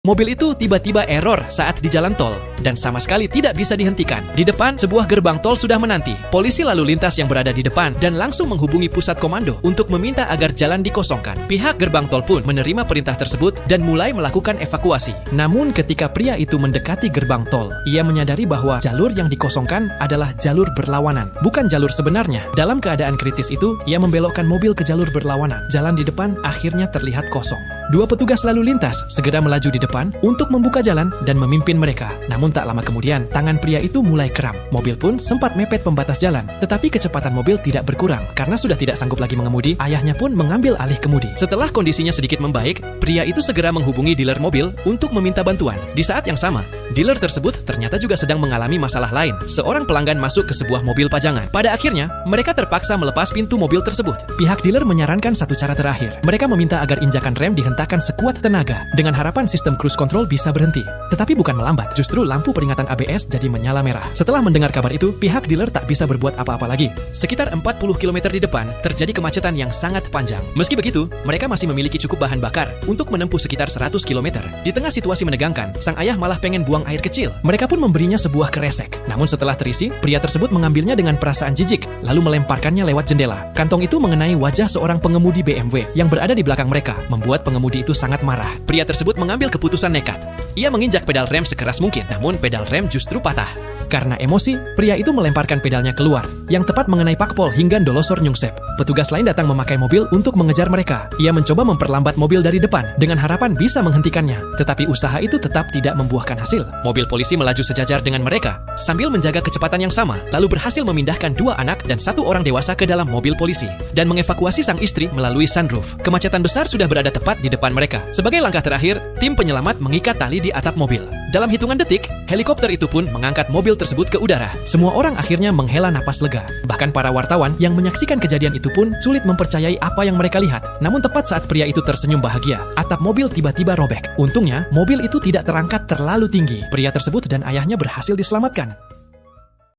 Mobil itu tiba-tiba error saat di jalan tol dan sama sekali tidak bisa dihentikan. Di depan, sebuah gerbang tol sudah menanti. Polisi lalu lintas yang berada di depan dan langsung menghubungi pusat komando untuk meminta agar jalan dikosongkan. Pihak gerbang tol pun menerima perintah tersebut dan mulai melakukan evakuasi. Namun ketika pria itu mendekati gerbang tol, ia menyadari bahwa jalur yang dikosongkan adalah jalur berlawanan, bukan jalur sebenarnya. Dalam keadaan kritis itu, ia membelokkan mobil ke jalur berlawanan. Jalan di depan akhirnya terlihat kosong. Dua petugas lalu lintas segera melaju di depan untuk membuka jalan dan memimpin mereka. Namun tak lama kemudian, tangan pria itu mulai kram. Mobil pun sempat mepet pembatas jalan, tetapi kecepatan mobil tidak berkurang. Karena sudah tidak sanggup lagi mengemudi, ayahnya pun mengambil alih kemudi. Setelah kondisinya sedikit membaik, pria itu segera menghubungi dealer mobil untuk meminta bantuan. Di saat yang sama, dealer tersebut ternyata juga sedang mengalami masalah lain. Seorang pelanggan masuk ke sebuah mobil pajangan. Pada akhirnya, mereka terpaksa melepas pintu mobil tersebut. Pihak dealer menyarankan satu cara terakhir. Mereka meminta agar injakan rem dihentakan sekuat tenaga dengan harapan sistem cruise control bisa berhenti. Tetapi bukan melambat, justru lampu peringatan ABS jadi menyala merah. Setelah mendengar kabar itu, pihak dealer tak bisa berbuat apa-apa lagi. Sekitar 40 km di depan, terjadi kemacetan yang sangat panjang. Meski begitu, mereka masih memiliki cukup bahan bakar untuk menempuh sekitar 100 km. Di tengah situasi menegangkan, sang ayah malah pengen buang air kecil. Mereka pun memberinya sebuah kresek. Namun setelah terisi, pria tersebut mengambilnya dengan perasaan jijik, lalu melemparkannya lewat jendela. Kantong itu mengenai wajah seorang pengemudi BMW yang berada di belakang mereka, membuat pengemudi itu sangat marah. Pria tersebut mengambil keputusan nekat. Ia menginjak pedal rem sekeras mungkin, namun pedal rem justru patah. Karena emosi, pria itu melemparkan pedalnya keluar, yang tepat mengenai Pakpol hingga Dolosor Nyungsep. Petugas lain datang memakai mobil untuk mengejar mereka. Ia mencoba memperlambat mobil dari depan, dengan harapan bisa menghentikannya. Tetapi usaha itu tetap tidak membuahkan hasil. Mobil polisi melaju sejajar dengan mereka, sambil menjaga kecepatan yang sama, lalu berhasil memindahkan 2 anak dan 1 orang dewasa ke dalam mobil polisi, dan mengevakuasi sang istri melalui sunroof. Kemacetan besar sudah berada tepat di depan mereka. Sebagai langkah terakhir, tim penyelamat mengikat tali di atap mobil. Dalam hitungan detik, helikopter itu pun mengangkat mobil tersebut ke udara. Semua orang akhirnya menghela napas lega. Bahkan para wartawan yang menyaksikan kejadian itu pun sulit mempercayai apa yang mereka lihat. Namun tepat saat pria itu tersenyum bahagia, atap mobil tiba-tiba robek. Untungnya, mobil itu tidak terangkat terlalu tinggi. Pria tersebut dan ayahnya berhasil diselamatkan.